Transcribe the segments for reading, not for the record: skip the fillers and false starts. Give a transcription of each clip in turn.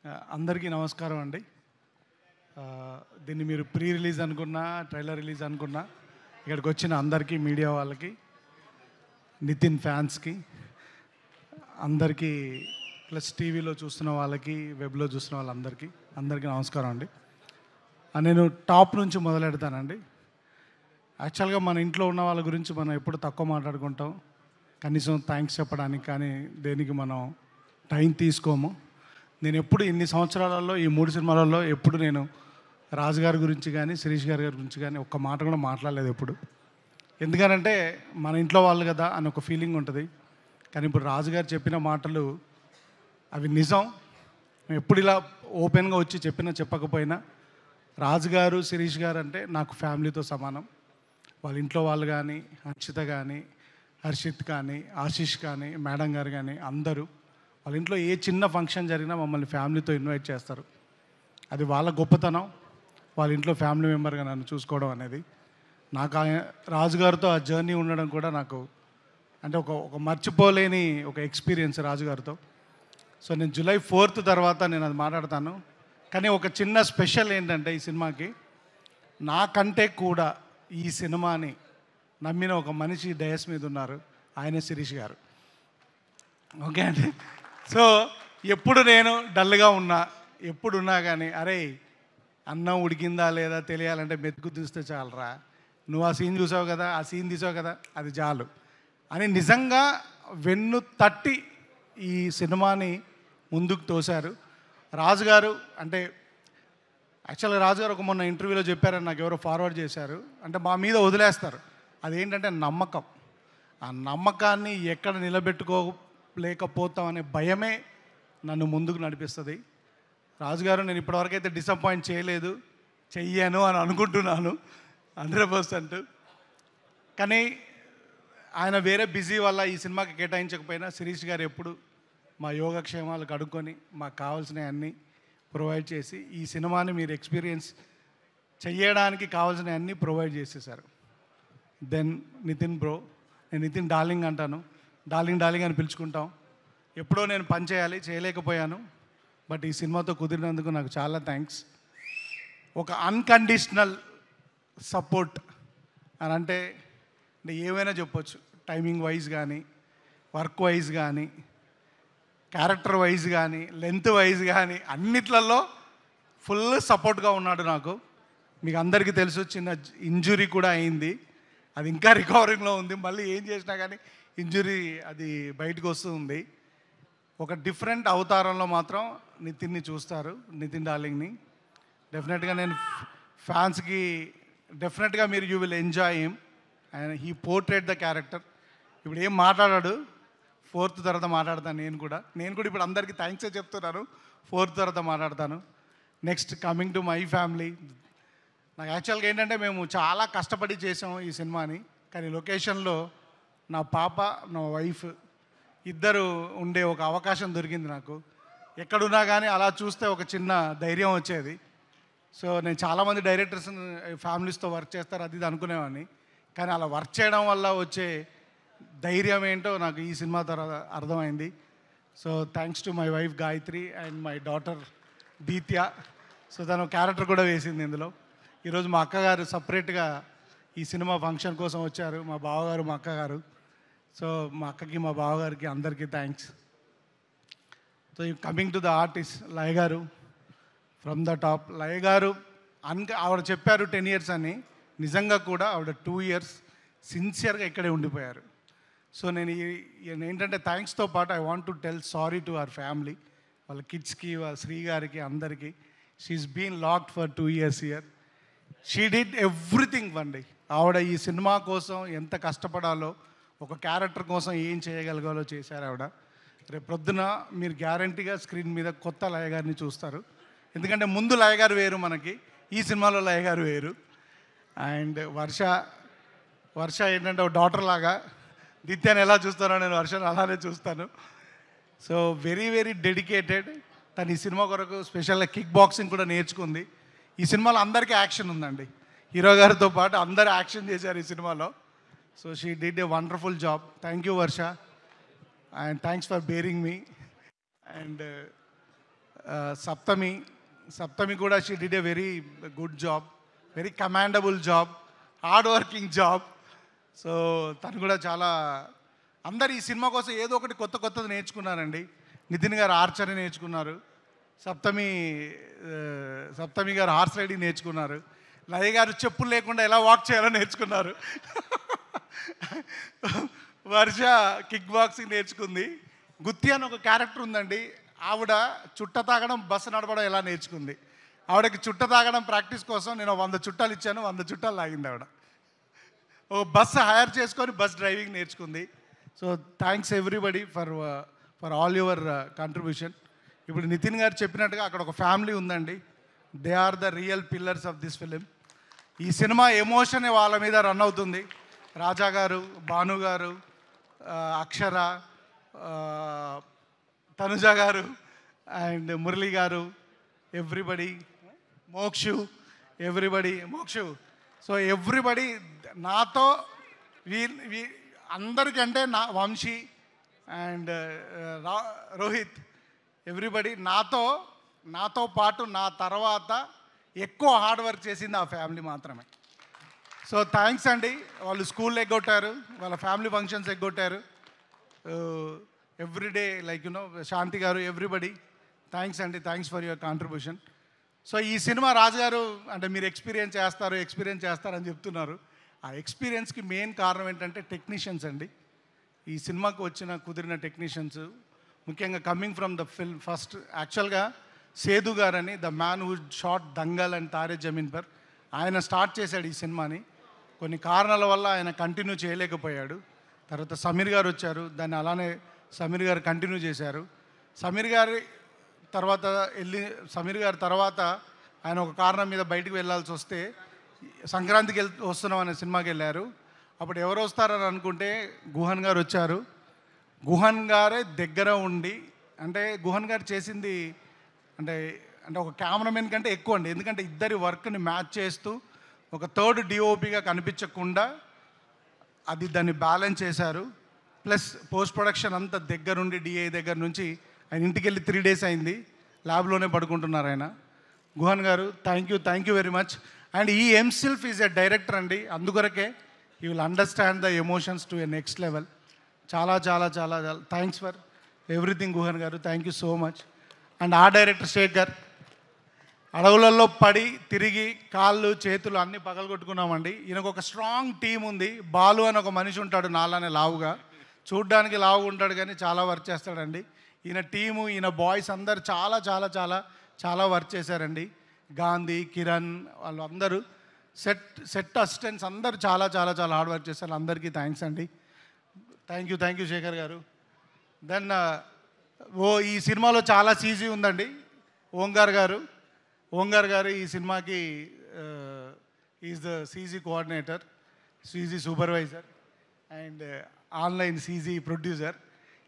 అందరికీ నమస్కారం అండి. దీన్ని మీరు ప్రీ రిలీజ్ అనుకున్నా, ట్రైలర్ రిలీజ్ అనుకున్నా, ఇక్కడికి వచ్చిన అందరికీ, మీడియా వాళ్ళకి, నితిన్ ఫ్యాన్స్కి అందరికీ, ప్లస్ టీవీలో చూస్తున్న వాళ్ళకి, వెబ్లో చూస్తున్న వాళ్ళందరికీ అందరికీ నమస్కారం అండి. నేను టాప్ నుంచి మొదలెడతానండి. యాక్చువల్గా మన ఇంట్లో ఉన్న వాళ్ళ గురించి మనం ఎప్పుడు తక్కువ మాట్లాడుకుంటాం, కనీసం థ్యాంక్స్ చెప్పడానికి కానీ దేనికి మనం టైం తీసుకోము. నేను ఎప్పుడు ఇన్ని సంవత్సరాలలో, ఈ 3 సినిమాలలో ఎప్పుడు నేను రాజు గారి గురించి కానీ, శిరీష్ గారి గురించి కానీ ఒక్క మాట కూడా మాట్లాడలేదు ఎప్పుడు. ఎందుకనంటే మన ఇంట్లో వాళ్ళు కదా అని ఒక ఫీలింగ్ ఉంటుంది. కానీ ఇప్పుడు రాజుగారు చెప్పిన మాటలు అవి నిజం. ఎప్పుడు ఇలా ఓపెన్గా వచ్చి చెప్పకపోయినా రాజుగారు, శిరీష్ గారు అంటే నాకు ఫ్యామిలీతో సమానం. వాళ్ళ ఇంట్లో వాళ్ళు కానీ, హర్షిత కానీ, హర్షిత్ కానీ, ఆశీష్ కానీ, మేడం గారు కానీ అందరూ వాళ్ళ ఇంట్లో ఏ చిన్న ఫంక్షన్ జరిగినా మమ్మల్ని ఫ్యామిలీతో ఇన్వైట్ చేస్తారు. అది వాళ్ళ గొప్పతనం. వాళ్ళ ఇంట్లో ఫ్యామిలీ మెంబర్గా నన్ను చూసుకోవడం అనేది నాకు రాజుగారితో ఆ జర్నీ ఉండడం కూడా నాకు అంటే ఒక మర్చిపోలేని ఒక ఎక్స్పీరియన్స్ రాజుగారితో. సో నేను July 4th తర్వాత నేను అది మాట్లాడతాను. కానీ ఒక చిన్న స్పెషల్ ఏంటంటే ఈ సినిమాకి, నాకంటే కూడా ఈ సినిమాని నమ్మిన ఒక మనిషి డయస్ మీద ఉన్నారు. ఆయనే శిరీష్ గారు. ఓకే అండి. సో ఎప్పుడు నేను డల్గా ఉన్నా, ఎప్పుడున్నా కానీ అరే అన్నం ఉడికిందా లేదా తెలియాలంటే మెతుకు తీస్తే చాలరా, నువ్వు ఆ సీన్ చూసావు కదా, ఆ సీన్ తీసావు కదా, అది చాలు అని నిజంగా వెన్ను తట్టి ఈ సినిమాని ముందుకు తోశారు రాజుగారు. అంటే యాక్చువల్గా రాజుగారు ఒక మొన్న ఇంటర్వ్యూలో చెప్పారని నాకు ఎవరో ఫార్వర్డ్ చేశారు. అంటే మా మీద వదిలేస్తారు. అదేంటంటే నమ్మకం. ఆ నమ్మకాన్ని ఎక్కడ నిలబెట్టుకోలేకపోతామనే భయమే నన్ను ముందుకు నడిపిస్తుంది. రాజుగారు నేను ఇప్పటివరకు అయితే డిసప్పాయింట్ చేయలేదు, చెయ్యను అని అనుకుంటున్నాను 100%. కానీ ఆయన వేరే బిజీ వల్ల ఈ సినిమాకి కేటాయించకపోయినా శిరీష్ గారు ఎప్పుడు మా యోగక్షేమాలు కడుక్కొని మాకు కావాల్సినవి అన్నీ ప్రొవైడ్ చేసి ఈ సినిమాని మీరు ఎక్స్పీరియన్స్ చెయ్యడానికి కావాల్సినవి అన్నీ ప్రొవైడ్ చేసేసారు. దెన్ నితిన్ బ్రో, నేను నితిన్ డార్లింగ్ అంటాను, డార్లింగ్ అని పిలుచుకుంటాం. ఎప్పుడో నేను పని చేయాలి, చేయలేకపోయాను. బట్ ఈ సినిమాతో కుదిరినందుకు నాకు చాలా థ్యాంక్స్. ఒక అన్కండిషనల్ సపోర్ట్ అని అంటే ఏమైనా చెప్పొచ్చు. టైమింగ్ వైజ్ కానీ, వర్క్ వైజ్ కానీ, క్యారెక్టర్ వైజ్ కానీ, లెంత్ వైజ్ కానీ అన్నిట్లలో ఫుల్ సపోర్ట్గా ఉన్నాడు నాకు. మీకు అందరికీ తెలుసు, చిన్న ఇంజురీ కూడా అయింది, అది ఇంకా రికవరింగ్లో ఉంది. మళ్ళీ ఏం చేసినా కానీ ఇంజురీ అది బయటకు వస్తూ ఉంది. ఒక డిఫరెంట్ అవతారంలో మాత్రం నితిన్ని చూస్తారు, నితిన్ డార్లింగ్ని. డెఫినెట్గా నేను ఫ్యాన్స్కి డెఫినెట్గా మీరు you will enjoy him and he portrait the character. ఇప్పుడు ఏం మాట్లాడాడు, 4th తర్వాత మాట్లాడతాను. నేను కూడా ఇప్పుడు అందరికీ థ్యాంక్సే చెప్తున్నాను. 4th తర్వాత మాట్లాడతాను. Next coming to my family. నాకు యాక్చువల్గా ఏంటంటే మేము చాలా కష్టపడి చేసాము ఈ సినిమాని. కానీ లొకేషన్లో నా పాప, నా వైఫ్ ఇద్దరు ఉండే ఒక అవకాశం దొరికింది నాకు. ఎక్కడున్నా కానీ అలా చూస్తే ఒక చిన్న ధైర్యం వచ్చేది. సో నేను చాలామంది డైరెక్టర్స్ ఫ్యామిలీస్తో వర్క్ చేస్తారు అది ఇది అనుకునేవాడిని. కానీ అలా వర్క్ చేయడం వల్ల వచ్చే ధైర్యం ఏంటో నాకు ఈ సినిమా తర్వాత అర్థమైంది. So thanks to my wife Gayathri and my daughter Dithya. So తను క్యారెక్టర్ కూడా వేసింది ఇందులో. ఈరోజు మా అక్కగారు సపరేట్గా ఈ సినిమా ఫంక్షన్ కోసం వచ్చారు, మా బావగారు, మా అక్కగారు. సో మా అక్కకి, మా బావగారికి అందరికీ thanks. So coming to the artist Laya garu, from the top. లయ గారు ఆవిడ చెప్పారు 10 years అని, నిజంగా కూడా ఆవిడ 2 years సిన్సియర్గా ఇక్కడే ఉండిపోయారు. సో నేను ఏంటంటే థ్యాంక్స్తో పాటు I want to tell sorry to our family, వాళ్ళ కిడ్స్కి, వాళ్ళ శ్రీ గారికి, అందరికీ. She's been locked for 2 years here. She did everything అండి. ఆవిడ ఈ సినిమా కోసం ఎంత కష్టపడాలో, ఒక క్యారెక్టర్ కోసం ఏం చేయగలగాలో చేశారు ఆవిడ. రేపు ప్రొద్దున మీరు గ్యారంటీగా స్క్రీన్ మీద కొత్త లయ గారిని చూస్తారు. ఎందుకంటే ముందు లయ గారు వేరు మనకి, ఈ సినిమాలో లయ గారు వేరు. అండ్ వర్ష ఏంటంటే ఒక డాటర్ లాగా, నిత్యాన్ని ఎలా చూస్తానో నేను వర్షను అలానే చూస్తాను. So very very dedicated. తను ఈ సినిమా కొరకు స్పెషల్గా కిక్ బాక్సింగ్ కూడా నేర్చుకుంది. ఈ సినిమాలో అందరికీ యాక్షన్ ఉందండి. హీరో గారితో పాటు అందరూ యాక్షన్ చేశారు ఈ సినిమాలో. So she did a wonderful job. Thank you Varsha, and thanks for bearing me. And Saptami Saptami కూడా she did a very good job, very commendable job, hard working job. So తను కూడా చాలా, అందరు ఈ సినిమా కోసం ఏదో ఒకటి కొత్త కొత్తది నేర్చుకున్నారండి. నితిన్ గారు ఆర్చరీ నేర్చుకున్నారు, సప్తమి గారు హార్స్ రైడింగ్ నేర్చుకున్నారు, లయ గారు చెప్పులు లేకుండా ఎలా వాక్ చేయాలో నేర్చుకున్నారు, వర్ష కిక్ బాక్సింగ్ నేర్చుకుంది, గుత్తి అని ఒక క్యారెక్టర్ ఉందండి, ఆవిడ చుట్ట తాగడం బస్సు నడపడం ఎలా నేర్చుకుంది. ఆవిడకి చుట్ట తాగడం ప్రాక్టీస్ కోసం నేను 100 చుట్టాలు ఇచ్చాను, 100 చుట్టాలు లాగింది ఆవిడ. ఓ బస్సు హైర్ చేసుకొని బస్ డ్రైవింగ్ నేర్చుకుంది. So thanks everybody for all your contribution. ఇప్పుడు నితిన్ గారు చెప్పినట్టుగా అక్కడ ఒక ఫ్యామిలీ ఉందండి. They are the real pillars of this film. ఈ సినిమా ఎమోషన్ వాళ్ళ మీద రన్ అవుతుంది. రాజా గారు, భాను గారు, అక్షర, తనుజ గారు అండ్ మురళి గారు, everybody, Mokshu, Mokshu. So everybody నాతో అందరికంటే నా వంశీ అండ్ రోహిత్, ఎవ్రీబడి నాతో పాటు నా తర్వాత ఎక్కువ హార్డ్ వర్క్ చేసింది ఆ ఫ్యామిలీ మాత్రమే. సో థ్యాంక్స్ అండి. వాళ్ళు స్కూల్ ఎగ్గొట్టారు, వాళ్ళ ఫ్యామిలీ ఫంక్షన్స్ ఎగ్గొట్టారు, ఎవ్రీడే లైక్ శాంతి గారు, ఎవ్రీబడి థ్యాంక్స్ అండి. Thanks for your contribution. So ఈ సినిమా రాజుగారు అంటే మీరు ఎక్స్పీరియన్స్ చేస్తారని చెప్తున్నారు. ఆ ఎక్స్పీరియన్స్కి మెయిన్ కారణం ఏంటంటే టెక్నీషియన్స్ అండి. ఈ సినిమాకు కుదిరిన టెక్నీషియన్స్, ముఖ్యంగా coming from the film first యాక్చువల్గా సేదు గారని, the man who shot Dangal and Taare Zameen Par, ఆయన స్టార్ట్ చేశాడు ఈ సినిమాని. కొన్ని కారణాల వల్ల ఆయన కంటిన్యూ చేయలేకపోయాడు. తర్వాత సమీర్ గారు వచ్చారు, దాన్ని అలానే సమీర్ గారు కంటిన్యూ చేశారు. సమీర్ గారి తర్వాత ఆయన ఒక కారణం మీద బయటికి వెళ్ళాల్సి వస్తే సంక్రాంతికి వస్తున్నాం అనే సినిమాకి వెళ్ళారు. అప్పుడు ఎవరు వస్తారని అనుకుంటే గుహన్ గారు వచ్చారు. గుహన్ గారే దగ్గర ఉండి, అంటే గుహన్ గారు చేసింది అంటే ఒక కెమెరామెన్ కంటే ఎక్కువ అండి. ఎందుకంటే ఇద్దరి వర్క్ని మ్యాచ్ చేస్తూ ఒక థర్డ్ డిఓపిగా కనిపించకుండా దాన్ని బ్యాలెన్స్ చేశారు. ప్లస్ పోస్ట్ ప్రొడక్షన్ అంతా దగ్గరుండి, డిఐ దగ్గర నుంచి ఆయన ఇంటికి వెళ్ళి 3 days అయింది, ల్యాబ్లోనే పడుకుంటున్నారు ఆయన. గుహన్ గారు thank you very much. And ఈ హిమ్సెల్ఫ్ ఈజ్ ఎ డైరెక్టర్ అండి, అందుకొరకే you will understand the emotions to a next level. చాలా చాలా చాలా థ్యాంక్స్ ఫర్ ఎవ్రీథింగ్ గుహన్ గారు, thank you so much. And ఆ డైరెక్టర్ శేఖర్, అడవులలో పడి తిరిగి కాళ్ళు చేతులు అన్నీ పగలగొట్టుకున్నామండి. ఈయనకు ఒక స్ట్రాంగ్ టీం ఉంది. బాలు అని ఒక మనిషి ఉంటాడు, నాలానే లావుగా, చూడ్డానికి లావుగా ఉంటాడు కానీ చాలా వర్క్ చేస్తాడండి. ఈయన టీము, ఈయన బాయ్స్ అందరు చాలా చాలా చాలా చాలా వర్క్ చేశారండి. గాంధీ, కిరణ్, వాళ్ళు అందరూ సెట్ అసిస్టెంట్స్ అందరూ చాలా చాలా చాలా హార్డ్ వర్క్ చేశారు. అందరికీ థ్యాంక్స్ అండి. థ్యాంక్ యూ శేఖర్ గారు. దెన్ ఈ సినిమాలో చాలా సీజీ ఉందండి. ఓంగార్ గారు ఈ సినిమాకి is the CG coordinator, CG supervisor and online CG producer.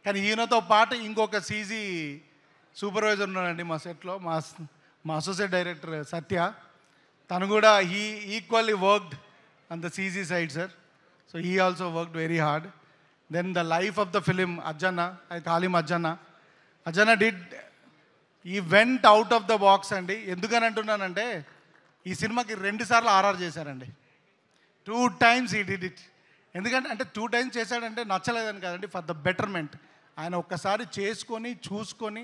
కానీ ఈయనతో పాటు ఇంకొక సీజీ సూపర్వైజర్ ఉన్నాడండి మా సెట్లో, మా అసోసియేట్ డైరెక్టర్ సత్య. తను కూడా equally worked on the CG side sir. So he also worked very hard. Then the life of the film Ajjanna, I call him Ajjanna he went out of the box అండి. ఎందుకని అంటున్నానంటే ఈ సినిమాకి 2 సార్లు ఆర్ఆర్ చేశారండి. 2 times ఈ డిడ్ ఇట్. ఎందుకంటే 2 times చేశాడంటే నచ్చలేదని కాదండి, ఫర్ ద బెటర్మెంట్. ఆయన ఒక్కసారి చూసుకొని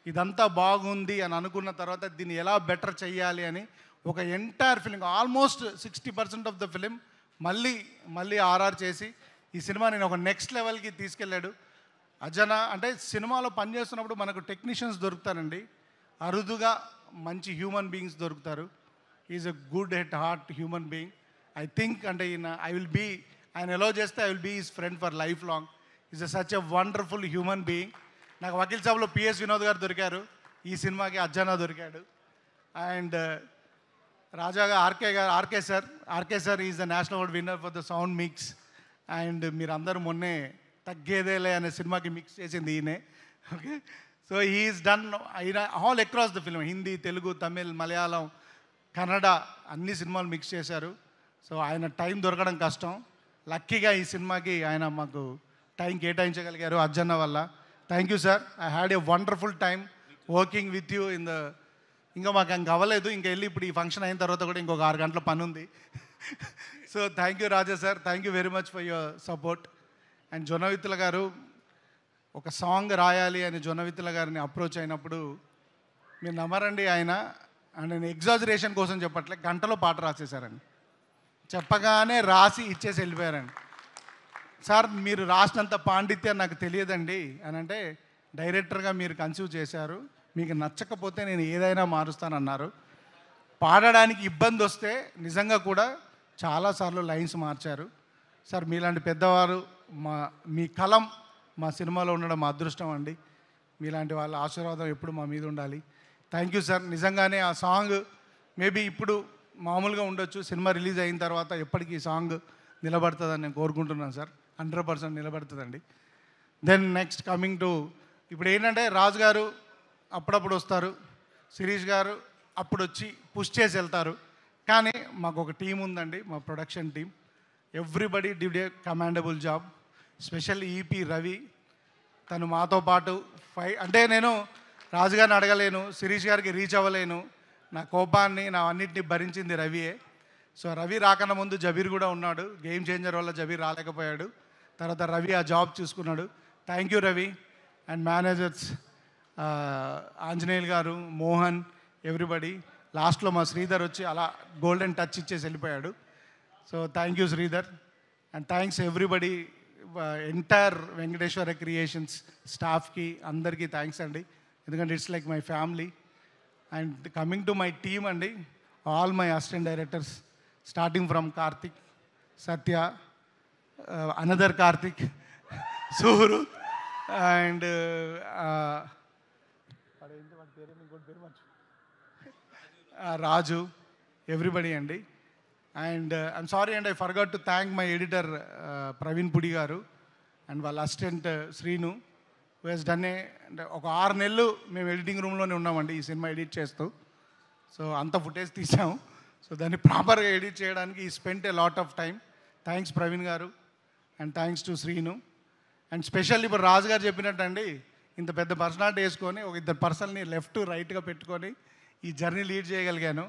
ఇదంతా బాగుంది అని అనుకున్న తర్వాత దీన్ని ఎలా బెటర్ చెయ్యాలి అని ఒక entire film, almost 60% of the film మళ్ళీ ఆర్ఆర్ చేసి ఈ సినిమా నేను ఒక నెక్స్ట్ లెవెల్కి తీసుకెళ్ళాడు. అజన అంటే సినిమాలో పనిచేస్తున్నప్పుడు మనకు టెక్నీషియన్స్ దొరుకుతారండి, అరుదుగా మంచి హ్యూమన్ బీయింగ్స్ దొరుకుతారు. Is a good at heart human being. I think అంటే ఆయన ఎలా చేస్తే I will be his friend for life long. Is such a wonderful human being. నాకు వకీల్ సాబ్లో పిఎస్ వినోద్ గారు దొరికారు, ఈ సినిమాకి అజ్జన దొరికాడు. అండ్ రాజాగా RK sir is the national award winner for the sound mix. And మీరందరూ మొన్నే తగ్గేదేలే అనే సినిమాకి మిక్స్ చేసింది ఈయనే. Okay, so he is done all across the film, Hindi, Telugu, Tamil, Malayalam, Kannada అన్ని సినిమాలు మిక్స్ చేశారు. సో ఆయన టైం దొరకడం కష్టం. లక్కీగా ఈ సినిమాకి ఆయన మాకు టైం కేటాయించగలిగారు అజ్జన్న వల్ల. Thank you sir. I had a wonderful time working with you in the ఇంకా మాకు ఇంకా అవ్వలేదు, ఇంకా వెళ్ళి ఇప్పుడు ఈ ఫంక్షన్ అయిన తర్వాత కూడా ఇంకొక 6 గంటల పని ఉంది. So thank you Raja sir, thank you very much for your support. And Jonnavithula గారు ఒక సాంగ్ రాయాలి అని జొన్నవిత్తుల గారిని అప్రోచ్ అయినప్పుడు మీరు నమ్మరండి, ఆయన అండ్ నేను ఎగ్జాజరేషన్ కోసం చెప్పట్లే, గంటలో పాట రాసేశారండి. చెప్పగానే రాసి ఇచ్చేసి వెళ్ళిపోయారండి. సార్ మీరు రాసినంత పాండిత్యం నాకు తెలియదండి అని అంటే, డైరెక్టర్గా మీరు కన్సీవ్ చేశారు, మీకు నచ్చకపోతే నేను ఏదైనా మారుస్తానన్నారు. పాడడానికి ఇబ్బంది వస్తే నిజంగా కూడా చాలాసార్లు లైన్స్ మార్చారు. సార్ మీలాంటి పెద్దవారు మీ కలం మా సినిమాలో ఉండడం మా అదృష్టం అండి. మీలాంటి వాళ్ళ ఆశీర్వాదం ఎప్పుడు మా మీద ఉండాలి. Thank you sir. నిజంగానే ఆ సాంగ్ మేబీ ఇప్పుడు మామూలుగా ఉండొచ్చు, సినిమా రిలీజ్ అయిన తర్వాత ఎప్పటికీ ఈ సాంగ్ నిలబడుతుందని నేను కోరుకుంటున్నాను సార్. 100% నిలబడుతుందండి. దెన్ నెక్స్ట్ కమింగ్ టు ఇప్పుడు ఏంటంటే, రాజు గారు అప్పుడప్పుడు వస్తారు, శిరీష్ గారు అప్పుడు వచ్చి పుష్ చేసి వెళ్తారు. కానీ మాకు ఒక టీం ఉందండి, మా production team. Everybody did a commendable job. Specially EP Ravi, తను మాతో పాటు అంటే నేను రాజుగారిని అడగలేను, శిరీష్ గారికి రీచ్ అవ్వలేను, నా కోపాన్ని నా అన్నింటినీ భరించింది రవియే. సో రవి రాకన్నా ముందు జబీర్ కూడా ఉన్నాడు, గేమ్ చేంజర్ వల్ల జబీర్ రాలేకపోయాడు, తర్వాత రవి ఆ జాబ్ చూసుకున్నాడు. Thank you Ravi. And managers Anjaneyulu గారు, మోహన్, ఎవ్రీబడి. లాస్ట్లో మా శ్రీధర్ వచ్చి అలా గోల్డెన్ టచ్ ఇచ్చేసి వెళ్ళిపోయాడు. So thank you Sridhar. And thanks everybody, entire Venkateswara creations స్టాఫ్కి అందరికీ థ్యాంక్స్ అండి, ఎందుకంటే it's like my family. And coming to my team అండి, all my assistant directors starting from Karthik, Satya, another Karthik, Suru and Raju, everybody అండి. And I'm sorry and I forgot to thank my editor Praveen Pudi garu and వాళ్ళ assistant Srinu, who he's done అంటే ఒక 6 నెలలు మేము editing రూమ్లోనే ఉన్నామండి ఈ సినిమా ఎడిట్ చేస్తూ. సో అంత ఫుటేజ్ తీసాము. సో దాన్ని ప్రాపర్గా ఎడిట్ చేయడానికి he spent a lot of time. Thanks Praveen garu and thanks to Srinu. And special ఇప్పుడు రాజు గారు చెప్పినట్టండి, ఇంత పెద్ద పర్సనాలిటీ వేసుకొని ఒక 2 పర్సన్ని లెఫ్ట్ రైట్గా పెట్టుకొని ఈ జర్నీ లీడ్ చేయగలిగాను.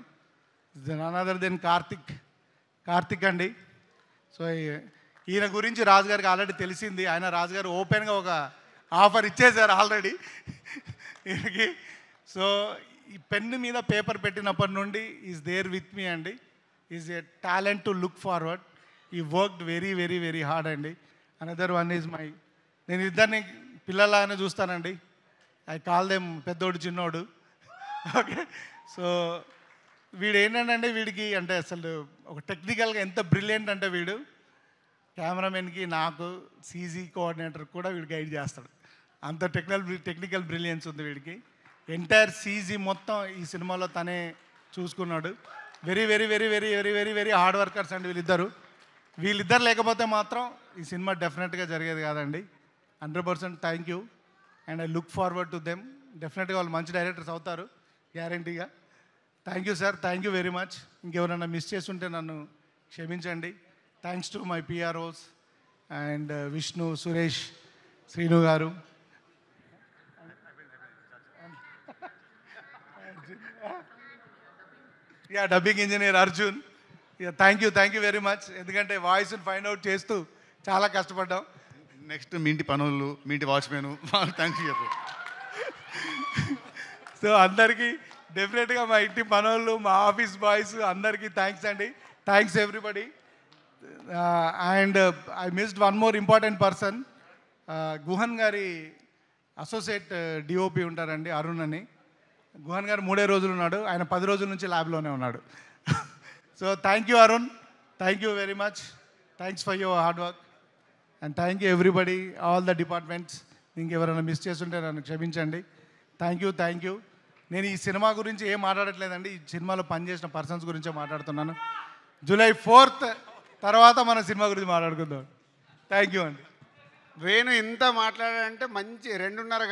నన్ అదర్ దెన్ కార్తిక్ అండి. సో ఈయన గురించి రాజుగారికి ఆల్రెడీ తెలిసింది, ఆయన రాజుగారు ఓపెన్గా ఒక ఆఫర్ ఇచ్చేశారు ఆల్రెడీ ఈయనకి. సో ఈ పెన్ను మీద పేపర్ పెట్టినప్పటి నుండి ఈజ్ దేర్ విత్ మీ అండి. Is a talent to look forward. He worked very very very hard అండి. అనదర్ వన్ ఈజ్ మై, నేను ఇద్దరిని పిల్లలాగానే చూస్తానండి. ఐ కాల్ దెమ్ పెద్దోడు చిన్నోడు. ఓకే. సో వీడు ఏంటంటే, వీడికి అంటే అసలు ఒక టెక్నికల్గా ఎంత బ్రిలియంట్ అంటే, వీడు కెమెరామెన్కి నాకు సీజీ కోఆర్డినేటర్ కూడా వీడు గైడ్ చేస్తాడు. అంత టెక్నికల్ బ్రిలియన్స్ ఉంది వీడికి. ఎంటైర్ సీజీ మొత్తం ఈ సినిమాలో తనే చూసుకున్నాడు. Very very very very very very very hard workers అండి వీళ్ళిద్దరు లేకపోతే మాత్రం ఈ సినిమా డెఫినెట్గా జరిగేది కాదండి. 100% thank you and I look forward to them. డెఫినెట్గా వాళ్ళు మంచి డైరెక్టర్స్ అవుతారు గ్యారంటీగా. Thank you sir, thank you very much. ఇంకెవరైనా మిస్ చేస్తుంటే నన్ను క్షమించండి. Thanks to my PROs and Vishnu, Suresh, Srinu garu. Dubbing engineer Arjun. Thank you very much, ఎందుకంటే వాయిస్ని ఫైండ్ అవుట్ చేస్తూ చాలా కష్టపడ్డాం. నెక్స్ట్ మీ ఇంటి పనులు, మీ ఇంటి వాచ్మెన్, థ్యాంక్ యూ చెప్పు. సో అందరికీ డెఫినెట్గా మా ఇంటి పనులు, మా ఆఫీస్ బాయ్స్ అందరికీ థ్యాంక్స్ అండి. Thanks everybody. And I missed one more important person. Guhan గారి అసోసియేట్ డిఓపి ఉంటారండి, అరుణ్ అని. గుహన్ గారు 3 రోజులు ఉన్నాడు, ఆయన 10 రోజుల నుంచి ల్యాబ్లోనే ఉన్నాడు. So thank you Arun, thank you very much. Thanks for your hard work and thank you everybody, all the departments. ఇంకెవరైనా మిస్ చేస్తుంటే నన్ను క్షమించండి. Thank you. నేను ఈ సినిమా గురించి ఏం మాట్లాడట్లేదండి, ఈ సినిమాలో పనిచేసిన పర్సన్స్ గురించే మాట్లాడుతున్నాను. July 4th తర్వాత మన సినిమా గురించి మాట్లాడుకుందాం. థ్యాంక్ యూ అండి. వేణు ఇంత మాట్లాడాలంటే మంచి 2.5 గంటలు